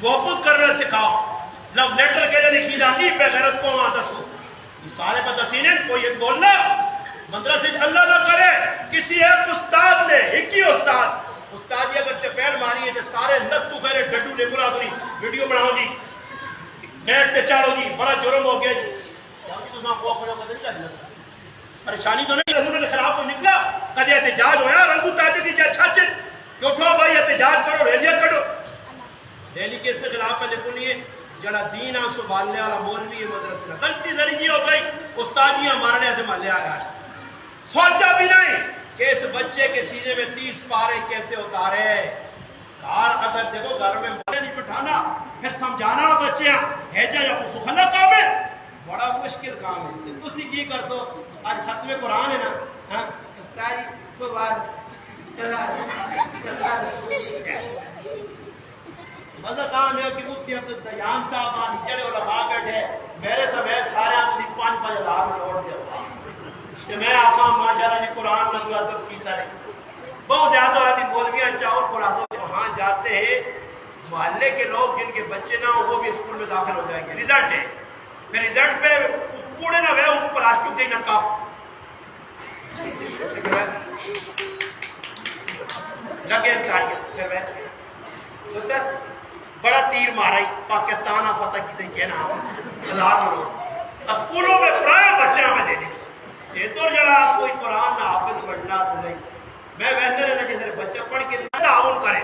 वफूद करना सिखाओ। Love letter के लिए लिखी जाती बेगैरत को वहां दसो सारे बदसीने कोई एक बोलना मदरसे अल्लाह ना करे किसी एक उस्ताद ने एक ही उस्ताद अगर चपेट मारी है तो सारे नत्तू करे डड्डू ने बुला अपनी वीडियो बनाओ जी नेट पे चाड़ो जी बड़ा जुर्म हो गया जी। परेशानी तो नहीं उन्होंने खराब तो निकला कदे एहतजाज होया रंगू ताजे दी छाचे उठो भाई एहतजाज करो रैलियां करो। रैली के इसके खिलाफ में लिखो लिए जड़ा दीन आ संभालने वाला मौलवी मदरसे गलती जरी जी हो गई उस्तादियां मारने से माले आया सोचा भी नहीं कि इस बच्चे के सीने में 30 पारे कैसे उतारे। घर अगर देखो घर में नहीं बिठाना फिर समझाना बच्चे हैजा या कुछ सुखला काम है बड़ा मुश्किल काम है। तुसी की कर सो आज खत्मे कुरान है ना हां उस्ताद को बात मजा काम है कि मुफ्ती अब्दुल दयान साहब आ नीचे उलमा बैठे मेरे समय सारे अपनी 5-5 से ओढ़ दिया कि मैं आपका माशाल्लाह जी कुरान में अदब कीता है बहुत ज्यादा आदमी मौलवियां चाहो खुलासा वहां जाते हैं मोहल्ले के लोग जिनके बच्चे ना हो वो भी स्कूल में दाखिल हो जाएंगे रिजल्ट है फिर रिजल्ट पे कूड़े ना वे प्लास्टिक के नकाब लगे फिर मैं बड़ा तीर मारा ही पाकिस्तान आ फतह की कहना स्कूलों में प्राय बच्चा में देने ये तो जरा कोई कुरान ना हाफिज पढ़ना तो नहीं मैं वैसे बच्चा पढ़ के ताउन करे